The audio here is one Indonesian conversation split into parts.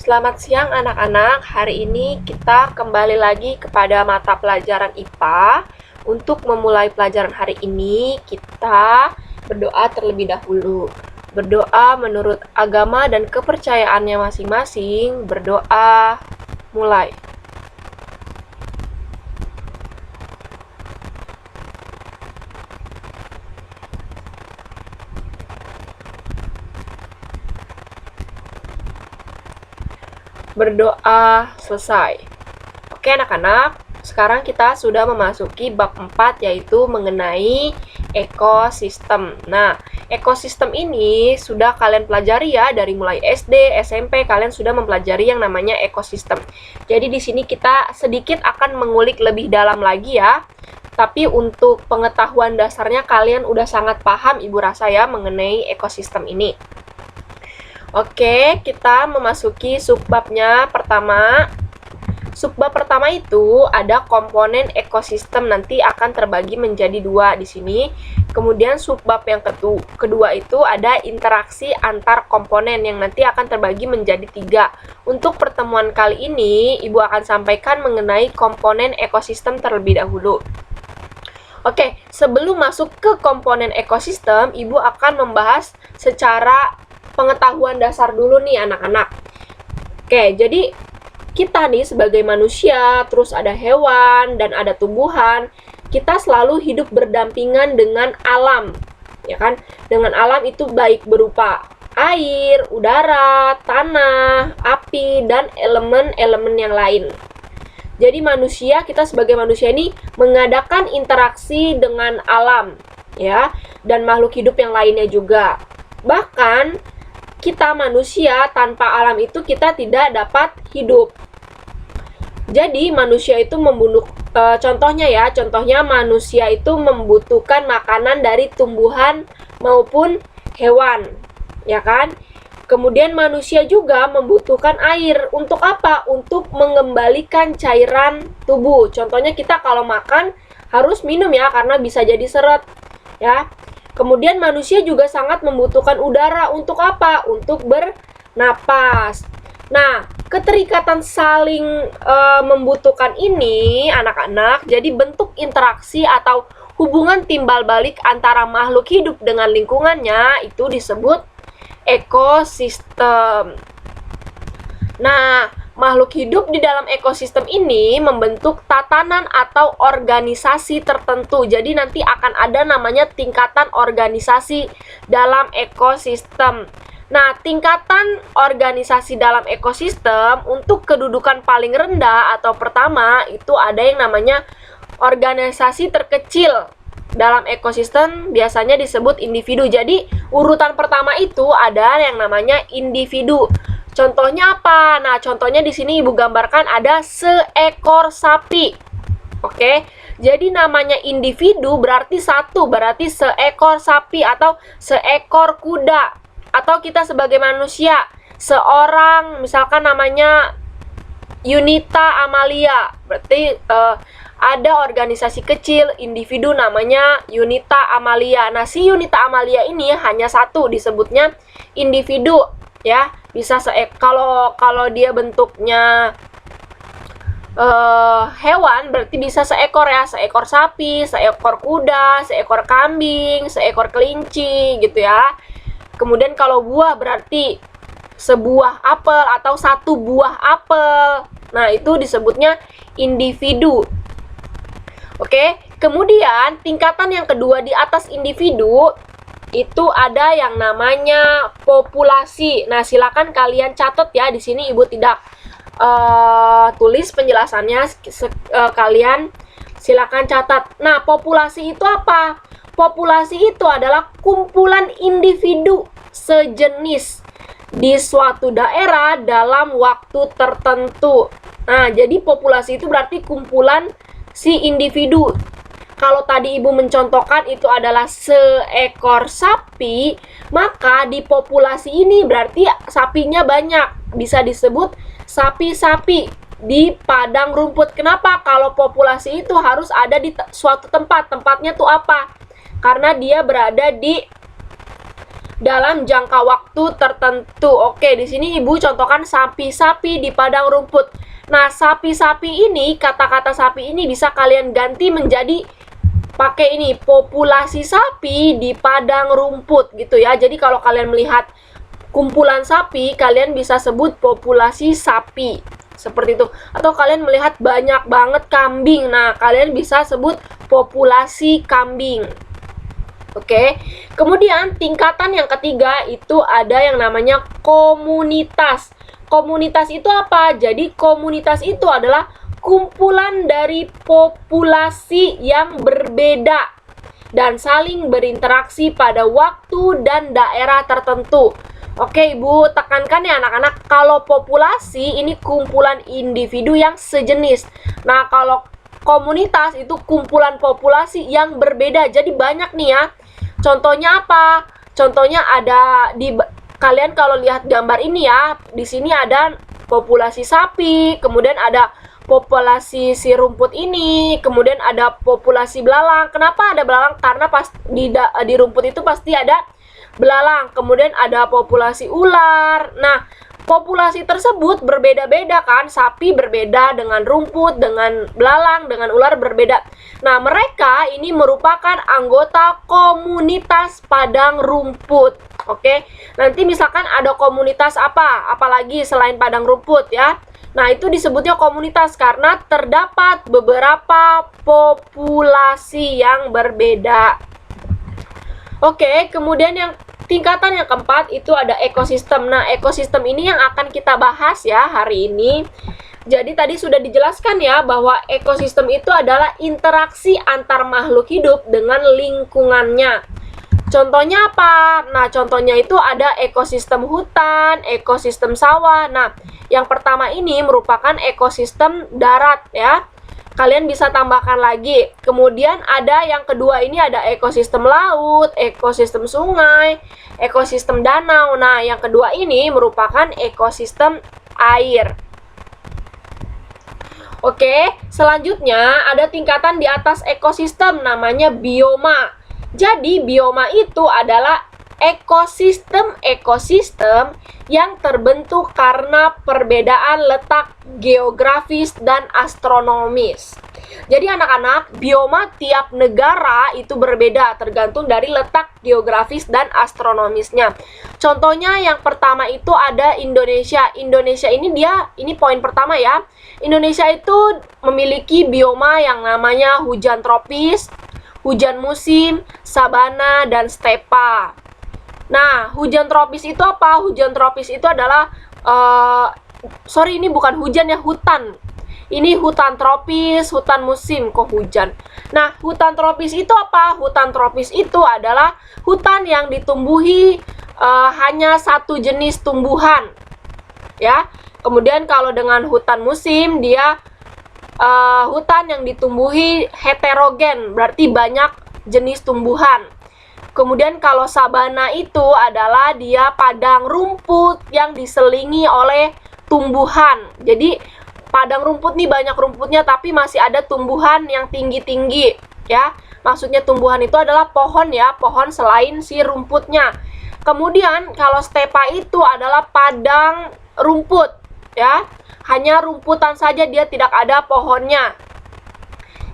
Selamat siang anak-anak, hari ini kita kembali lagi kepada mata pelajaran IPA. Untuk memulai pelajaran hari ini, kita berdoa terlebih dahulu. Berdoa menurut agama dan kepercayaannya masing-masing. Berdoa, mulai. Berdoa selesai. Oke anak-anak, sekarang kita sudah memasuki bab 4 yaitu mengenai ekosistem. Nah, ekosistem ini sudah kalian pelajari ya dari mulai SD, SMP kalian sudah mempelajari yang namanya ekosistem. Jadi di sini kita sedikit akan mengulik lebih dalam lagi ya. Tapi untuk pengetahuan dasarnya kalian udah sangat paham Ibu rasa ya mengenai ekosistem ini. Oke, kita memasuki subbabnya pertama. Subbab pertama itu ada komponen ekosistem, nanti akan terbagi menjadi 2 di sini. Kemudian subbab yang kedua itu ada interaksi antar komponen yang nanti akan terbagi menjadi 3. Untuk pertemuan kali ini, Ibu akan sampaikan mengenai komponen ekosistem terlebih dahulu. Oke, sebelum masuk ke komponen ekosistem, Ibu akan membahas secara pengetahuan dasar dulu nih anak-anak. Oke, jadi kita nih sebagai manusia, terus ada hewan dan ada tumbuhan, kita selalu hidup berdampingan dengan alam, ya kan? Dengan alam itu baik berupa air, udara, tanah, api, dan elemen-elemen yang lain. Jadi kita sebagai manusia ini mengadakan interaksi dengan alam, ya, dan makhluk hidup yang lainnya juga. Bahkan kita manusia tanpa alam itu kita tidak dapat hidup. Jadi manusia itu contohnya manusia itu membutuhkan makanan dari tumbuhan maupun hewan, ya kan? Kemudian manusia juga membutuhkan air. Untuk apa? Untuk mengembalikan cairan tubuh. Contohnya kita kalau makan harus minum ya, karena bisa jadi seret, ya. Kemudian manusia juga sangat membutuhkan udara. Untuk apa? Untuk bernapas. Nah, keterikatan saling membutuhkan ini, anak-anak, jadi bentuk interaksi atau hubungan timbal balik antara makhluk hidup dengan lingkungannya, itu disebut ekosistem. Nah, makhluk hidup di dalam ekosistem ini membentuk tatanan atau organisasi tertentu. Jadi nanti akan ada namanya tingkatan organisasi dalam ekosistem. Nah, tingkatan organisasi dalam ekosistem untuk kedudukan paling rendah atau pertama itu ada yang namanya organisasi terkecil dalam ekosistem, biasanya disebut individu. Jadi urutan pertama itu ada yang namanya individu. Contohnya apa? Nah, contohnya di sini Ibu gambarkan ada seekor sapi. Oke. Jadi namanya individu berarti satu, berarti seekor sapi atau seekor kuda. Atau kita sebagai manusia, seorang misalkan namanya Yunita Amalia. Berarti ada organisasi kecil, individu namanya Yunita Amalia. Nah, si Yunita Amalia ini hanya satu, disebutnya individu, ya. Bisa kalau dia bentuknya hewan berarti bisa seekor ya, seekor sapi, seekor kuda, seekor kambing, seekor kelinci gitu ya. Kemudian kalau buah berarti sebuah apel atau satu buah apel. Nah, itu disebutnya individu. Oke, kemudian tingkatan yang kedua di atas individu itu ada yang namanya populasi. Nah, silakan kalian catat ya. Di sini Ibu tidak tulis penjelasannya, kalian silakan catat. Nah, populasi itu apa? Populasi itu adalah kumpulan individu sejenis di suatu daerah dalam waktu tertentu. Nah, jadi populasi itu berarti kumpulan si individu. Kalau tadi Ibu mencontohkan itu adalah seekor sapi, maka di populasi ini berarti sapinya banyak. Bisa disebut sapi-sapi di padang rumput. Kenapa? Kalau populasi itu harus ada di suatu tempat. Tempatnya tuh apa? Karena dia berada di dalam jangka waktu tertentu. Oke, di sini Ibu contohkan sapi-sapi di padang rumput. Nah, sapi-sapi ini, kata-kata sapi ini bisa kalian ganti menjadi pakai ini, populasi sapi di padang rumput gitu ya. Jadi kalau kalian melihat kumpulan sapi, kalian bisa sebut populasi sapi. Seperti itu. Atau kalian melihat banyak banget kambing. Nah, kalian bisa sebut populasi kambing. Oke. Kemudian tingkatan yang ketiga itu ada yang namanya komunitas. Komunitas itu apa? Jadi komunitas itu adalah kumpulan dari populasi yang berbeda dan saling berinteraksi pada waktu dan daerah tertentu. Oke, Ibu tekankan ya anak-anak, kalau populasi ini kumpulan individu yang sejenis. Nah, kalau komunitas itu kumpulan populasi yang berbeda. Jadi banyak nih ya. Contohnya apa? Contohnya ada kalian kalau lihat gambar ini ya, di sini ada populasi sapi, kemudian ada populasi si rumput ini, kemudian ada populasi belalang. Kenapa ada belalang? Karena pas di rumput itu pasti ada belalang. Kemudian ada populasi ular. Nah, populasi tersebut berbeda-beda kan, sapi berbeda dengan rumput, dengan belalang, dengan ular berbeda. Nah, mereka ini merupakan anggota komunitas padang rumput. Oke, nanti misalkan ada komunitas apa, apalagi selain padang rumput ya. Nah, itu disebutnya komunitas karena terdapat beberapa populasi yang berbeda. Oke, kemudian yang tingkatan yang keempat itu ada ekosistem. Nah, ekosistem ini yang akan kita bahas ya hari ini. Jadi tadi sudah dijelaskan ya bahwa ekosistem itu adalah interaksi antar makhluk hidup dengan lingkungannya. Contohnya apa? Nah, contohnya itu ada ekosistem hutan, ekosistem sawah. Nah, yang pertama ini merupakan ekosistem darat ya. Kalian bisa tambahkan lagi. Kemudian ada yang kedua ini ada ekosistem laut, ekosistem sungai, ekosistem danau. Nah, yang kedua ini merupakan ekosistem air. Oke, selanjutnya ada tingkatan di atas ekosistem namanya bioma. Jadi bioma itu adalah ekosistem yang terbentuk karena perbedaan letak geografis dan astronomis. Jadi anak-anak, bioma tiap negara itu berbeda tergantung dari letak geografis dan astronomisnya. Contohnya yang pertama itu ada Indonesia. Indonesia ini poin pertama ya. Indonesia itu memiliki bioma yang namanya hujan tropis, hujan musim, sabana, dan stepa. Nah, hujan tropis itu apa? Hujan tropis itu adalah ini bukan hujan ya, hutan. Ini hutan tropis, hutan musim, kok hujan. Nah, hutan tropis itu apa? Hutan tropis itu adalah hutan yang ditumbuhi hanya satu jenis tumbuhan. Ya. Kemudian kalau dengan hutan musim, dia hutan yang ditumbuhi heterogen, berarti banyak jenis tumbuhan. Kemudian kalau sabana itu adalah dia padang rumput yang diselingi oleh tumbuhan. Jadi padang rumput nih banyak rumputnya tapi masih ada tumbuhan yang tinggi-tinggi ya. Maksudnya tumbuhan itu adalah pohon ya, pohon selain si rumputnya. Kemudian kalau stepa itu adalah padang rumput ya. Hanya rumputan saja, dia tidak ada pohonnya.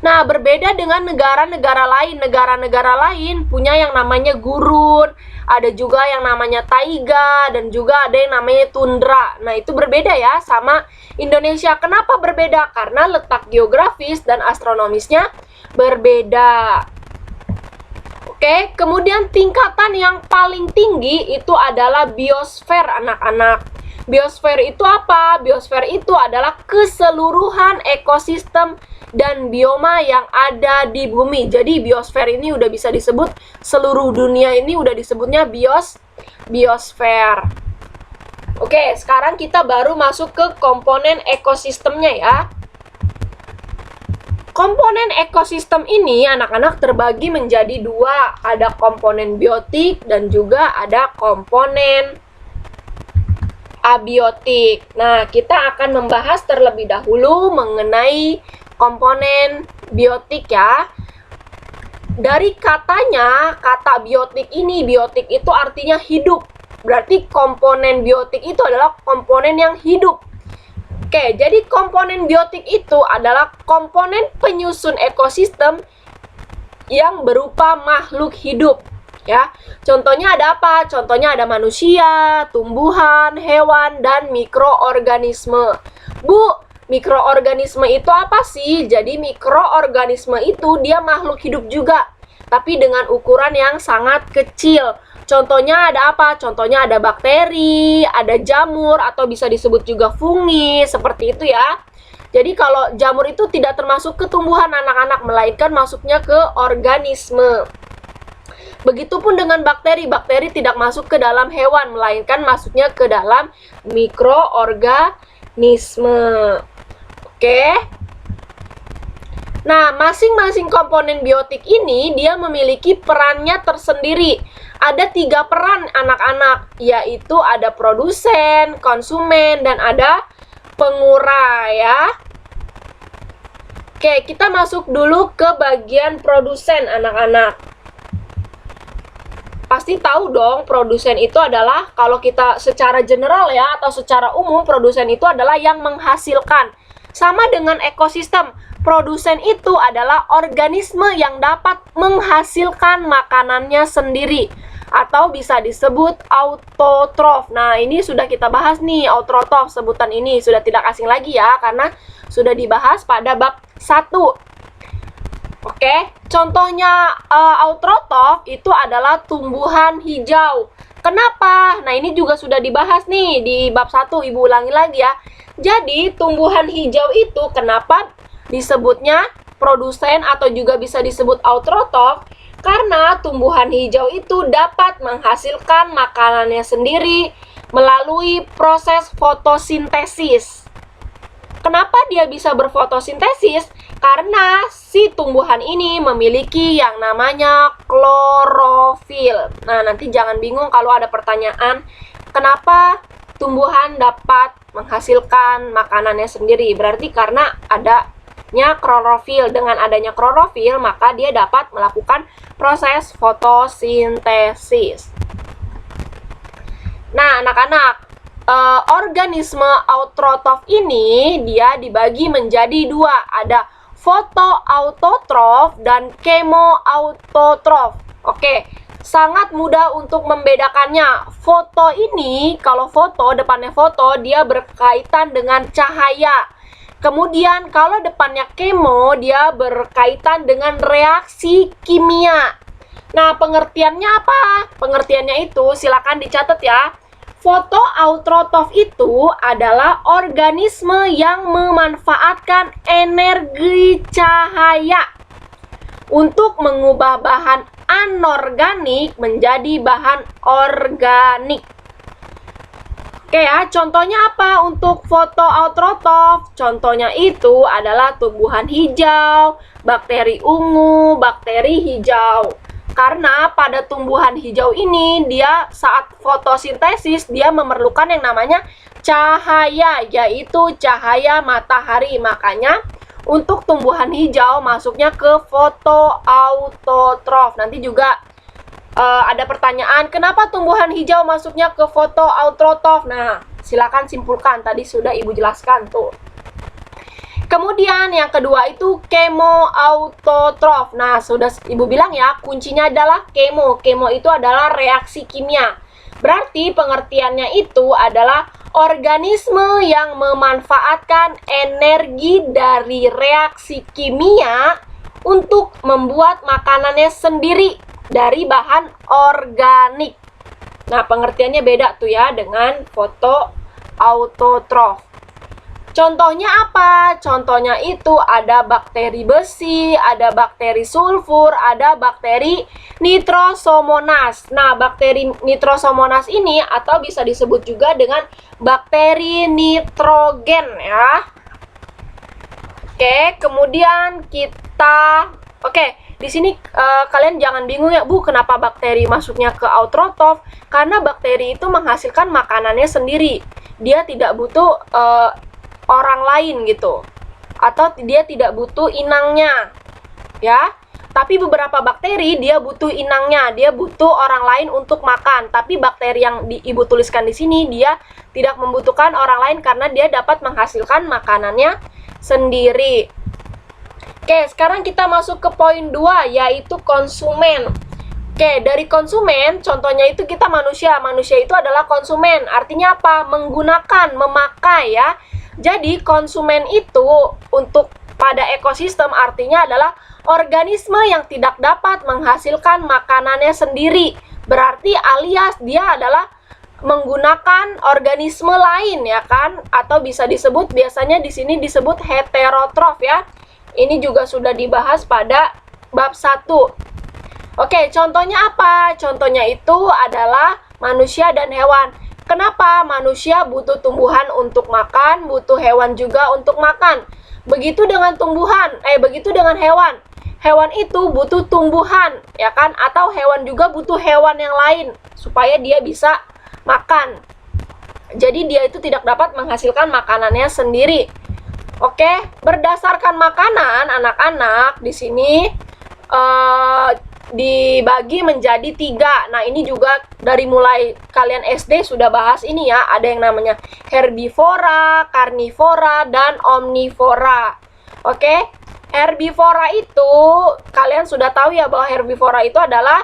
Nah, berbeda dengan negara-negara lain. Negara-negara lain punya yang namanya gurun, ada juga yang namanya taiga, dan juga ada yang namanya tundra. Nah, itu berbeda ya sama Indonesia. Kenapa berbeda? Karena letak geografis dan astronomisnya berbeda. Oke, kemudian tingkatan yang paling tinggi itu adalah biosfer, anak-anak. Biosfer itu apa? Biosfer itu adalah keseluruhan ekosistem dan bioma yang ada di bumi. Jadi biosfer ini udah bisa disebut seluruh dunia ini udah disebutnya biosfer. Oke, sekarang kita baru masuk ke komponen ekosistemnya ya. Komponen ekosistem ini anak-anak terbagi menjadi dua. Ada komponen biotik dan juga ada komponen abiotik. Nah, kita akan membahas terlebih dahulu mengenai komponen biotik ya. Dari katanya, kata biotik ini, biotik itu artinya hidup. Berarti komponen biotik itu adalah komponen yang hidup. Oke, jadi komponen biotik itu adalah komponen penyusun ekosistem yang berupa makhluk hidup. Ya, contohnya ada apa? Contohnya ada manusia, tumbuhan, hewan, dan mikroorganisme. Bu, mikroorganisme itu apa sih? Jadi mikroorganisme itu dia makhluk hidup juga, tapi dengan ukuran yang sangat kecil. Contohnya ada apa? Contohnya ada bakteri, ada jamur, atau bisa disebut juga fungi, seperti itu ya. Jadi kalau jamur itu tidak termasuk ke tumbuhan anak-anak, melainkan masuknya ke organisme. Begitupun dengan bakteri, bakteri tidak masuk ke dalam hewan, melainkan masuknya ke dalam mikroorganisme. Oke. Nah, masing-masing komponen biotik ini dia memiliki perannya tersendiri. Ada 3 peran anak-anak, yaitu ada produsen, konsumen, dan ada pengurai ya. Oke, kita masuk dulu ke bagian produsen anak-anak. Pasti tahu dong, produsen itu adalah, kalau kita secara general ya, atau secara umum, produsen itu adalah yang menghasilkan. Sama dengan ekosistem, produsen itu adalah organisme yang dapat menghasilkan makanannya sendiri, atau bisa disebut autotrof. Nah, ini sudah kita bahas nih, autotrof, sebutan ini sudah tidak asing lagi ya, karena sudah dibahas pada bab 1. Oke, contohnya autotrof itu adalah tumbuhan hijau. Kenapa? Nah, ini juga sudah dibahas nih di bab 1, Ibu ulangi lagi ya. Jadi, tumbuhan hijau itu kenapa disebutnya produsen atau juga bisa disebut autotrof? Karena tumbuhan hijau itu dapat menghasilkan makanannya sendiri melalui proses fotosintesis. Kenapa dia bisa berfotosintesis? Karena si tumbuhan ini memiliki yang namanya klorofil. Nah, nanti jangan bingung kalau ada pertanyaan, kenapa tumbuhan dapat menghasilkan makanannya sendiri? Berarti karena adanya klorofil. Dengan adanya klorofil, maka dia dapat melakukan proses fotosintesis. Nah, anak-anak, organisme autotrof ini dia dibagi menjadi 2. Ada fotoautotrof dan kemoautotrof. Oke, sangat mudah untuk membedakannya. Foto ini, kalau foto, depannya foto, dia berkaitan dengan cahaya. Kemudian kalau depannya kemo, dia berkaitan dengan reaksi kimia. Nah, pengertiannya apa? Pengertiannya itu silakan dicatat ya. Fotoautotrof itu adalah organisme yang memanfaatkan energi cahaya untuk mengubah bahan anorganik menjadi bahan organik. Oke ya, contohnya apa untuk fotoautotrof? Contohnya itu adalah tumbuhan hijau, bakteri ungu, bakteri hijau. Karena pada tumbuhan hijau ini, dia saat fotosintesis, dia memerlukan yang namanya cahaya, yaitu cahaya matahari. Makanya, untuk tumbuhan hijau masuknya ke fotoautotrof. Nanti juga ada pertanyaan, kenapa tumbuhan hijau masuknya ke fotoautotrof? Nah, silakan simpulkan. Tadi sudah Ibu jelaskan tuh. Kemudian yang kedua itu kemoautotrof. Nah, sudah Ibu bilang ya, kuncinya adalah kemo. Kemo itu adalah reaksi kimia. Berarti pengertiannya itu adalah organisme yang memanfaatkan energi dari reaksi kimia untuk membuat makanannya sendiri dari bahan organik. Nah, pengertiannya beda tuh ya dengan fotoautotrof. Contohnya apa? Contohnya itu ada bakteri besi, ada bakteri sulfur, ada bakteri nitrosomonas. Nah, bakteri nitrosomonas ini atau bisa disebut juga dengan bakteri nitrogen ya. Oke, kemudian di sini kalian jangan bingung ya, Bu, kenapa bakteri masuknya ke autotrof? Karena bakteri itu menghasilkan makanannya sendiri. Dia tidak butuh orang lain gitu, atau dia tidak butuh inangnya ya. Tapi beberapa bakteri dia butuh inangnya, dia butuh orang lain untuk makan. Tapi bakteri yang Ibu tuliskan di sini dia tidak membutuhkan orang lain karena dia dapat menghasilkan makanannya sendiri. Oke, sekarang kita masuk ke poin 2 yaitu konsumen. Oke, dari konsumen contohnya itu kita manusia. Manusia itu adalah konsumen. Artinya apa? Menggunakan, memakai ya. Jadi konsumen itu untuk pada ekosistem artinya adalah organisme yang tidak dapat menghasilkan makanannya sendiri. Berarti alias dia adalah menggunakan organisme lain ya kan, atau bisa disebut biasanya di sini disebut heterotrof ya. Ini juga sudah dibahas pada bab 1. Oke, contohnya apa? Contohnya itu adalah manusia dan hewan. Kenapa manusia butuh tumbuhan untuk makan, butuh hewan juga untuk makan? Begitu dengan begitu dengan hewan. Hewan itu butuh tumbuhan, ya kan? Atau hewan juga butuh hewan yang lain supaya dia bisa makan. Jadi dia itu tidak dapat menghasilkan makanannya sendiri. Oke, berdasarkan makanan anak-anak di sini dibagi menjadi 3. Nah, ini juga dari mulai kalian SD sudah bahas ini ya. Ada yang namanya herbivora, karnivora, dan omnivora. Oke, herbivora itu kalian sudah tahu ya bahwa herbivora itu adalah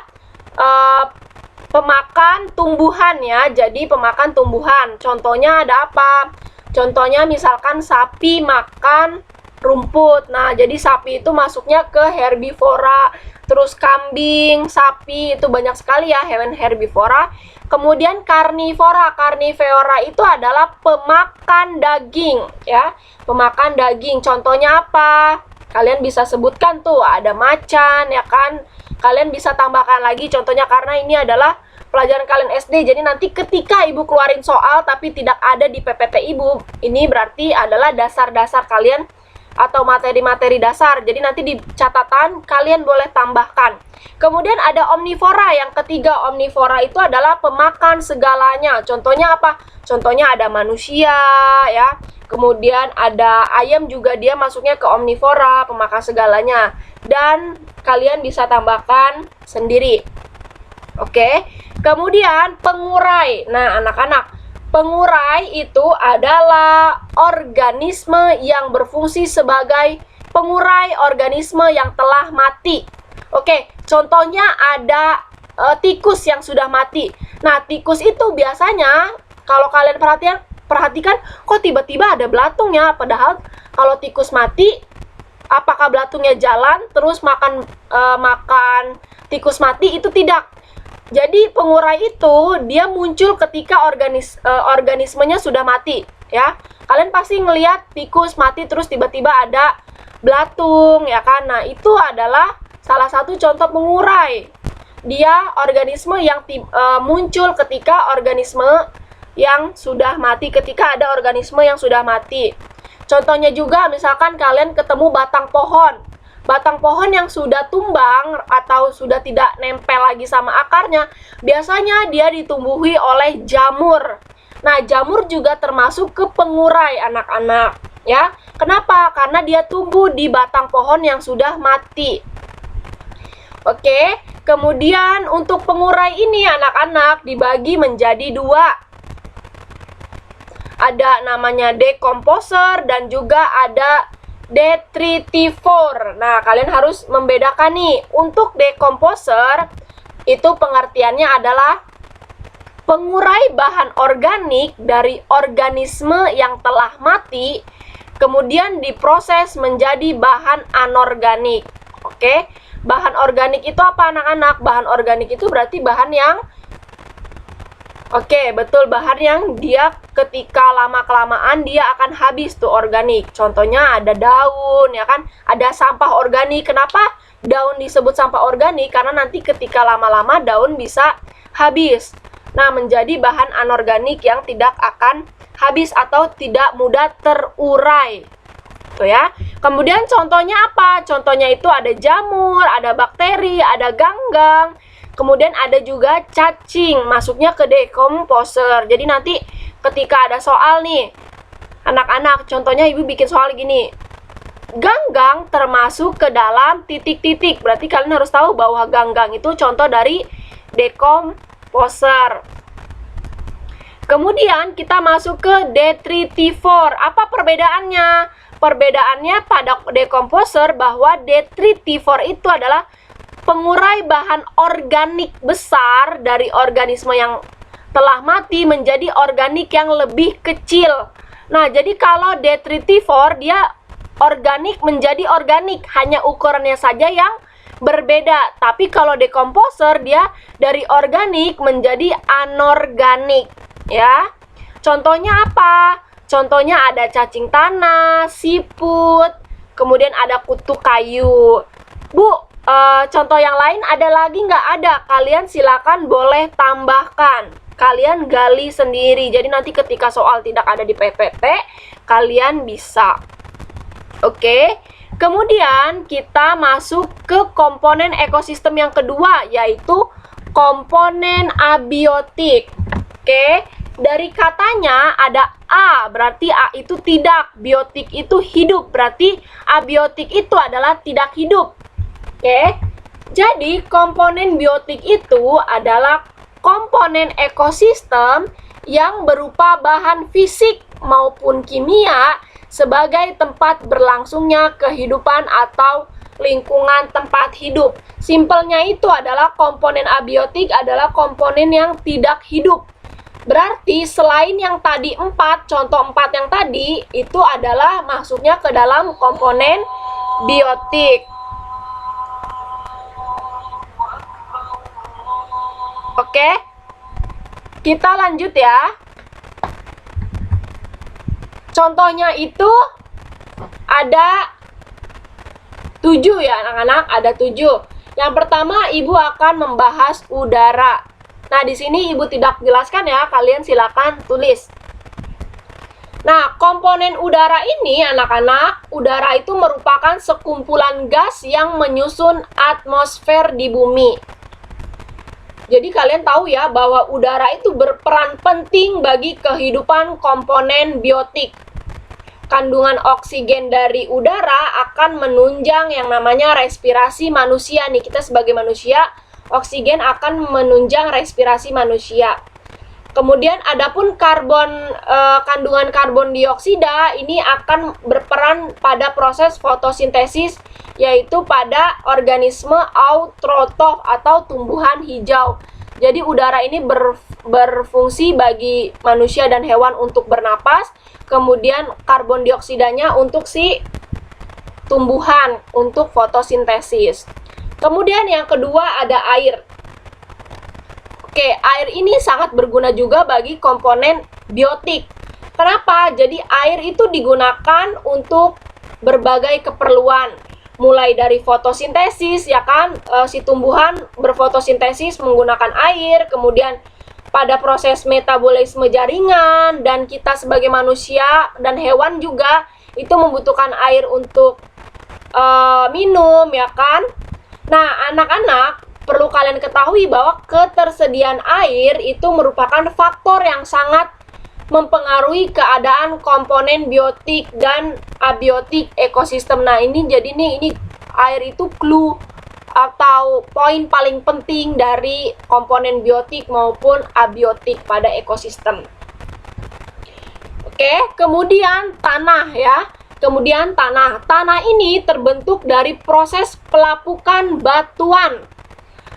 pemakan tumbuhan ya. Jadi pemakan tumbuhan. Contohnya ada apa? Contohnya misalkan sapi makan rumput. Nah, jadi sapi itu masuknya ke herbivora. Terus kambing, sapi itu banyak sekali ya hewan herbivora. Kemudian karnivora. Karnivora itu adalah pemakan daging ya. Pemakan daging. Contohnya apa? Kalian bisa sebutkan tuh, ada macan ya kan. Kalian bisa tambahkan lagi contohnya karena ini adalah pelajaran kalian SD. Jadi nanti ketika Ibu keluarin soal tapi tidak ada di PPT Ibu, ini berarti adalah dasar-dasar kalian atau materi-materi dasar. Jadi nanti di catatan kalian boleh tambahkan. Kemudian ada omnivora. Yang ketiga, omnivora itu adalah pemakan segalanya. Contohnya apa? Contohnya ada manusia ya. Kemudian ada ayam juga, dia masuknya ke omnivora, pemakan segalanya. Dan kalian bisa tambahkan sendiri. Oke. Kemudian pengurai. Nah, anak-anak, pengurai itu adalah organisme yang berfungsi sebagai pengurai organisme yang telah mati. Oke, contohnya ada tikus yang sudah mati. Nah, tikus itu biasanya kalau kalian perhatikan kok tiba-tiba ada belatungnya. Padahal kalau tikus mati, apakah belatungnya jalan terus makan tikus mati? Itu tidak. Jadi pengurai itu dia muncul ketika organismenya sudah mati ya. Kalian pasti ngelihat tikus mati terus tiba-tiba ada belatung ya kan. Nah, itu adalah salah satu contoh pengurai. Dia organisme yang muncul ketika organisme yang sudah mati, ketika ada organisme yang sudah mati. Contohnya juga misalkan kalian ketemu batang pohon. Batang pohon yang sudah tumbang atau sudah tidak nempel lagi sama akarnya, biasanya dia ditumbuhi oleh jamur. Nah, jamur juga termasuk ke pengurai anak-anak ya. Kenapa? Karena dia tumbuh di batang pohon yang sudah mati. Oke, kemudian untuk pengurai ini anak-anak dibagi menjadi 2. Ada namanya decomposer dan juga ada detritivore. Nah, kalian harus membedakan nih. Untuk decomposer itu pengertiannya adalah pengurai bahan organik dari organisme yang telah mati, kemudian diproses menjadi bahan anorganik. Oke, bahan organik itu apa anak-anak? Bahan organik itu berarti bahan yang betul, bahan yang dia ketika lama-kelamaan dia akan habis tuh organik. Contohnya ada daun ya kan, ada sampah organik. Kenapa daun disebut sampah organik? Karena nanti ketika lama-lama daun bisa habis. Nah, menjadi bahan anorganik yang tidak akan habis atau tidak mudah terurai. Tuh ya. Kemudian contohnya apa? Contohnya itu ada jamur, ada bakteri, ada ganggang. Kemudian ada juga cacing, masuknya ke decomposer. Jadi nanti ketika ada soal nih, anak-anak, contohnya Ibu bikin soal gini. Ganggang termasuk ke dalam titik-titik. Berarti kalian harus tahu bahwa ganggang itu contoh dari dekomposer. Kemudian kita masuk ke detritivore. Apa perbedaannya? Perbedaannya pada dekomposer bahwa detritivore itu adalah pengurai bahan organik besar dari organisme yang telah mati menjadi organik yang lebih kecil. Nah, jadi kalau detritivore dia organik menjadi organik, hanya ukurannya saja yang berbeda. Tapi kalau dekomposer dia dari organik menjadi anorganik. Ya, contohnya apa? Contohnya ada cacing tanah, siput, kemudian ada kutu kayu. Bu, contoh yang lain ada lagi nggak? Ada. Kalian silakan boleh tambahkan. Kalian gali sendiri. Jadi nanti ketika soal tidak ada di PPT, kalian bisa. Oke. Kemudian kita masuk ke komponen ekosistem yang kedua, yaitu komponen abiotik. Oke. Dari katanya ada A, berarti A itu tidak, biotik itu hidup, berarti abiotik itu adalah tidak hidup. Oke. Jadi komponen biotik itu adalah komponen ekosistem yang berupa bahan fisik maupun kimia sebagai tempat berlangsungnya kehidupan atau lingkungan tempat hidup. Simpelnya itu adalah komponen abiotik adalah komponen yang tidak hidup. Berarti selain yang tadi 4, contoh 4 yang tadi, itu adalah masuknya ke dalam komponen biotik. Oke, kita lanjut ya. Contohnya itu ada 7 ya anak-anak, ada 7. Yang pertama, Ibu akan membahas udara. Nah, di sini Ibu tidak jelaskan ya, kalian silakan tulis. Nah, komponen udara ini anak-anak, udara itu merupakan sekumpulan gas yang menyusun atmosfer di bumi. Jadi kalian tahu ya bahwa udara itu berperan penting bagi kehidupan komponen biotik. Kandungan oksigen dari udara akan menunjang yang namanya respirasi manusia nih. Kita sebagai manusia, oksigen akan menunjang respirasi manusia. Kemudian adapun kandungan karbon dioksida ini akan berperan pada proses fotosintesis, yaitu pada organisme autotrof atau tumbuhan hijau. Jadi udara ini berfungsi bagi manusia dan hewan untuk bernapas, kemudian karbon dioksidanya untuk si tumbuhan untuk fotosintesis. Kemudian yang kedua ada air. Oke, air ini sangat berguna juga bagi komponen biotik. Kenapa? Jadi air itu digunakan untuk berbagai keperluan. Mulai dari fotosintesis, ya kan, si tumbuhan berfotosintesis menggunakan air, kemudian pada proses metabolisme jaringan, dan kita sebagai manusia dan hewan juga itu membutuhkan air untuk minum, ya kan. Nah, anak-anak perlu kalian ketahui bahwa ketersediaan air itu merupakan faktor yang sangat mempengaruhi keadaan komponen biotik dan abiotik ekosistem. Nah, ini jadi ini air itu clue atau poin paling penting dari komponen biotik maupun abiotik pada ekosistem. Oke, kemudian tanah ya. Kemudian tanah. Tanah ini terbentuk dari proses pelapukan batuan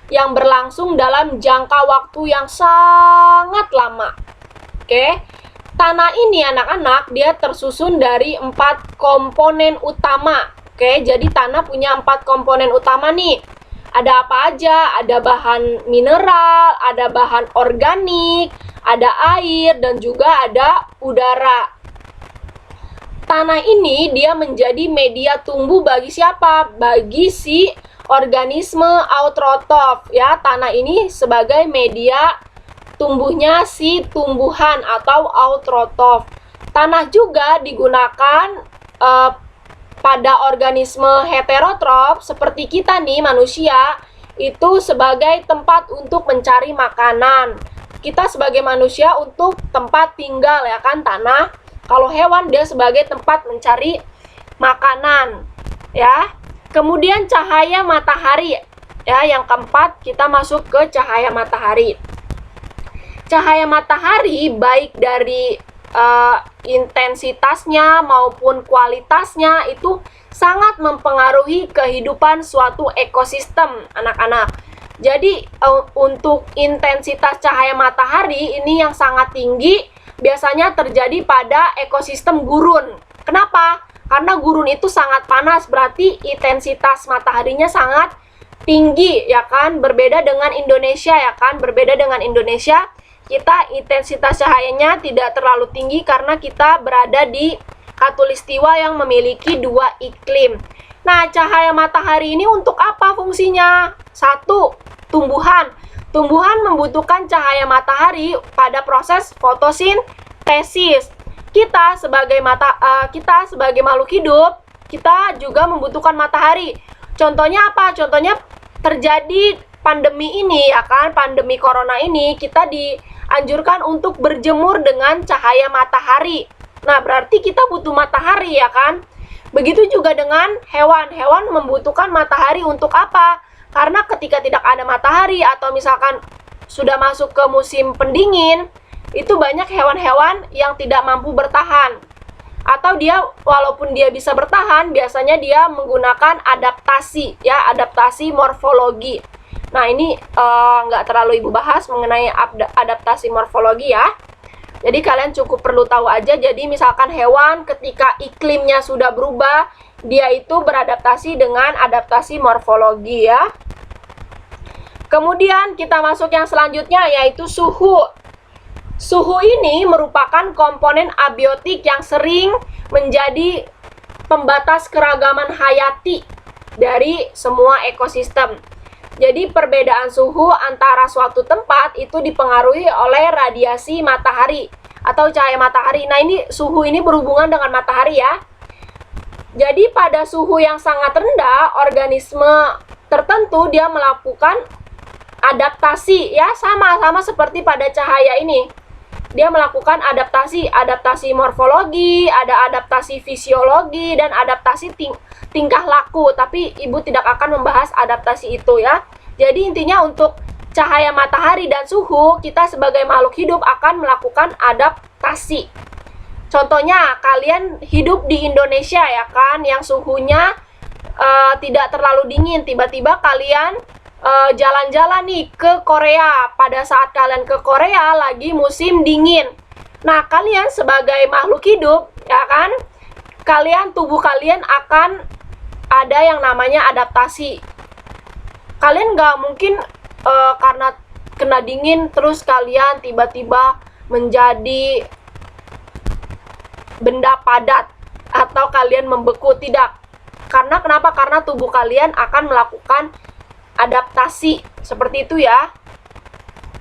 yang berlangsung dalam jangka waktu yang sangat lama. Oke. Tanah ini anak-anak dia tersusun dari 4 komponen utama. Oke, jadi tanah punya 4 komponen utama nih. Ada apa aja? Ada bahan mineral, ada bahan organik, ada air, dan juga ada udara. Tanah ini dia menjadi media tumbuh bagi siapa? Bagi si organisme autotrof ya. Tanah ini sebagai media tumbuhnya si tumbuhan atau autotrof. Tanah juga digunakan pada organisme heterotrof seperti kita nih manusia itu sebagai tempat untuk mencari makanan. Kita sebagai manusia untuk tempat tinggal ya kan tanah. Kalau hewan dia sebagai tempat mencari makanan, ya. Kemudian cahaya matahari, ya. Yang keempat, kita masuk ke cahaya matahari. Cahaya matahari baik dari intensitasnya maupun kualitasnya itu sangat mempengaruhi kehidupan suatu ekosistem, anak-anak. Jadi untuk intensitas cahaya matahari ini yang sangat tinggi biasanya terjadi pada ekosistem gurun. Kenapa? Karena gurun itu sangat panas, berarti intensitas mataharinya sangat tinggi, ya kan? Berbeda dengan Indonesia, ya kan? Berbeda dengan Indonesia, kita intensitas cahayanya tidak terlalu tinggi karena kita berada di khatulistiwa yang memiliki dua iklim. Nah, cahaya matahari ini untuk apa fungsinya? Satu, tumbuhan. Tumbuhan membutuhkan cahaya matahari pada proses fotosintesis. Kita sebagai makhluk hidup, kita juga membutuhkan matahari. Contohnya apa? Contohnya terjadi pandemi ini, ya kan? Pandemi corona ini kita dianjurkan untuk berjemur dengan cahaya matahari. Nah, berarti kita butuh matahari, ya kan? Begitu juga dengan hewan. Hewan membutuhkan matahari untuk apa? Karena ketika tidak ada matahari atau misalkan sudah masuk ke musim pendingin, itu banyak hewan-hewan yang tidak mampu bertahan. Atau dia, walaupun dia bisa bertahan, biasanya dia menggunakan adaptasi, ya, adaptasi morfologi. Nah, ini nggak terlalu Ibu bahas mengenai adaptasi morfologi, ya. Jadi kalian cukup perlu tahu aja. Jadi misalkan hewan ketika iklimnya sudah berubah, dia itu beradaptasi dengan adaptasi morfologi, ya. Kemudian kita masuk yang selanjutnya, yaitu suhu. Suhu ini merupakan komponen abiotik yang sering menjadi pembatas keragaman hayati dari semua ekosistem. Jadi perbedaan suhu antara suatu tempat itu dipengaruhi oleh radiasi matahari atau cahaya matahari. Nah, ini suhu ini berhubungan dengan matahari, ya. Jadi pada suhu yang sangat rendah, organisme tertentu dia melakukan adaptasi, ya, sama seperti pada cahaya ini. Dia melakukan adaptasi morfologi, ada adaptasi fisiologi, dan adaptasi tingkah laku. Tapi Ibu tidak akan membahas adaptasi itu, ya. Jadi intinya untuk cahaya matahari dan suhu, kita sebagai makhluk hidup akan melakukan adaptasi. Contohnya, kalian hidup di Indonesia, ya kan, yang suhunya tidak terlalu dingin. Tiba-tiba kalian jalan-jalan nih ke Korea. Pada saat kalian ke Korea lagi musim dingin. Nah, kalian sebagai makhluk hidup, ya kan, tubuh kalian akan ada yang namanya adaptasi. Kalian nggak mungkin karena kena dingin terus kalian tiba-tiba menjadi benda padat atau kalian membeku. Tidak. Karena kenapa? Karena tubuh kalian akan melakukan adaptasi seperti itu, ya.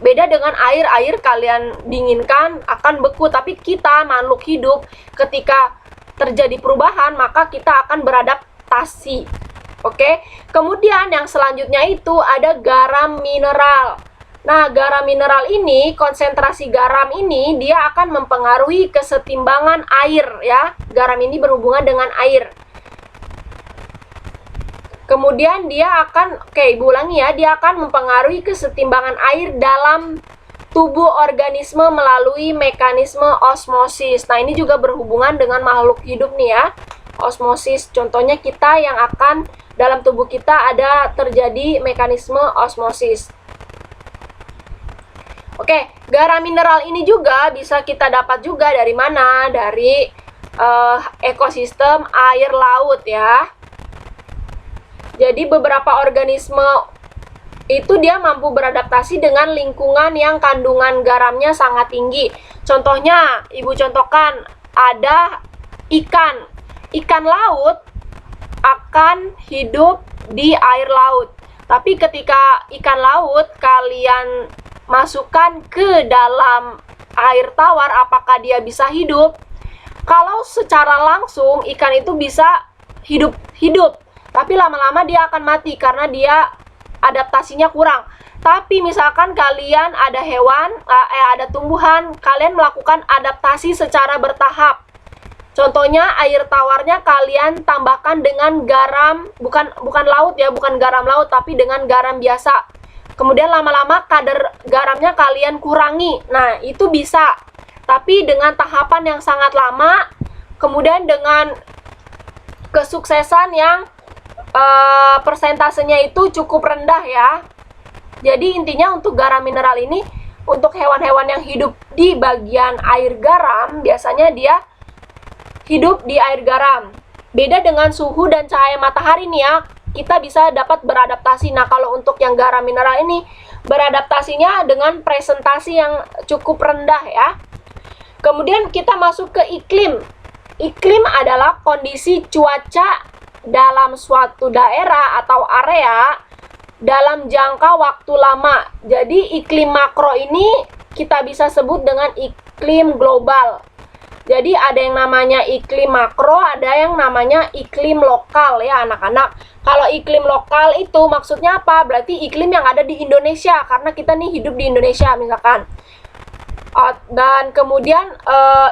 Beda dengan air kalian dinginkan akan beku, tapi kita makhluk hidup ketika terjadi perubahan maka kita akan beradaptasi. Oke. Kemudian yang selanjutnya itu ada garam mineral. Nah, garam mineral ini, konsentrasi garam ini dia akan mempengaruhi kesetimbangan air, ya. Garam ini berhubungan dengan air. Kemudian dia akan, Ibu ulangi, ya, dia akan mempengaruhi kesetimbangan air dalam tubuh organisme melalui mekanisme osmosis. Nah, ini juga berhubungan dengan makhluk hidup nih, ya. Osmosis, contohnya kita yang akan dalam tubuh kita ada terjadi mekanisme osmosis. Oke, garam mineral ini juga bisa kita dapat juga dari mana? Dari ekosistem air laut, ya. Jadi beberapa organisme itu dia mampu beradaptasi dengan lingkungan yang kandungan garamnya sangat tinggi. Contohnya, Ibu contohkan ada ikan. Ikan laut akan hidup di air laut. Tapi ketika ikan laut kalian masukkan ke dalam air tawar, apakah dia bisa hidup? Kalau secara langsung ikan itu bisa hidup. Tapi lama-lama dia akan mati karena dia adaptasinya kurang. Tapi misalkan kalian ada hewan, ada tumbuhan, kalian melakukan adaptasi secara bertahap. Contohnya air tawarnya kalian tambahkan dengan garam, bukan laut ya, bukan garam laut, tapi dengan garam biasa. Kemudian lama-lama kadar garamnya kalian kurangi. Nah, itu bisa. Tapi dengan tahapan yang sangat lama, kemudian dengan kesuksesan yang persentasenya itu cukup rendah ya. Jadi intinya untuk garam mineral ini, untuk hewan-hewan yang hidup di bagian air garam, biasanya dia hidup di air garam. Beda dengan suhu dan cahaya matahari nih ya, kita bisa dapat beradaptasi. Nah, kalau untuk yang garam mineral ini, beradaptasinya dengan presentasi yang cukup rendah ya. Kemudian kita masuk ke iklim. Iklim adalah kondisi cuaca dalam suatu daerah atau area dalam jangka waktu lama. Jadi iklim makro ini kita bisa sebut dengan iklim global. Jadi ada yang namanya iklim makro, ada yang namanya iklim lokal ya anak-anak. Kalau iklim lokal itu maksudnya apa? Berarti iklim yang ada di Indonesia, karena kita nih hidup di Indonesia misalkan. Dan kemudian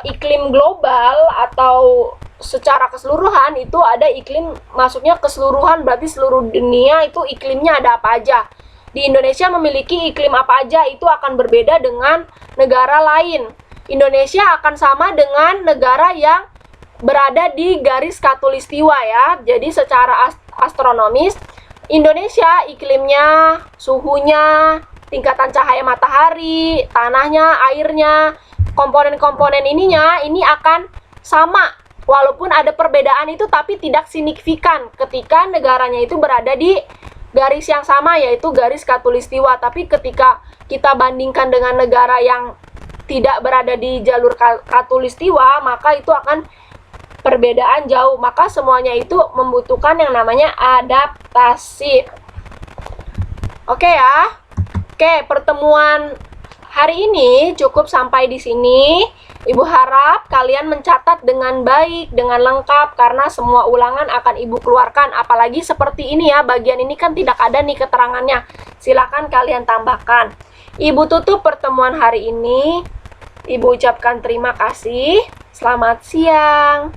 iklim global atau secara keseluruhan itu ada iklim, masuknya keseluruhan, berarti seluruh dunia itu iklimnya ada apa aja. Di Indonesia memiliki iklim apa aja, itu akan berbeda dengan negara lain. Indonesia akan sama dengan negara yang berada di garis khatulistiwa ya. Jadi secara astronomis, Indonesia iklimnya, suhunya, tingkatan cahaya matahari, tanahnya, airnya, komponen-komponen ininya, ini akan sama. Walaupun ada perbedaan itu, tapi tidak signifikan ketika negaranya itu berada di garis yang sama, yaitu garis khatulistiwa. Tapi ketika kita bandingkan dengan negara yang tidak berada di jalur khatulistiwa, maka itu akan perbedaan jauh. Maka semuanya itu membutuhkan yang namanya adaptasi. Oke ya. Oke, pertemuan hari ini cukup sampai di sini. Ibu harap kalian mencatat dengan baik, dengan lengkap, karena semua ulangan akan Ibu keluarkan. Apalagi seperti ini ya, bagian ini kan tidak ada nih keterangannya. Silakan kalian tambahkan. Ibu tutup pertemuan hari ini. Ibu ucapkan terima kasih. Selamat siang.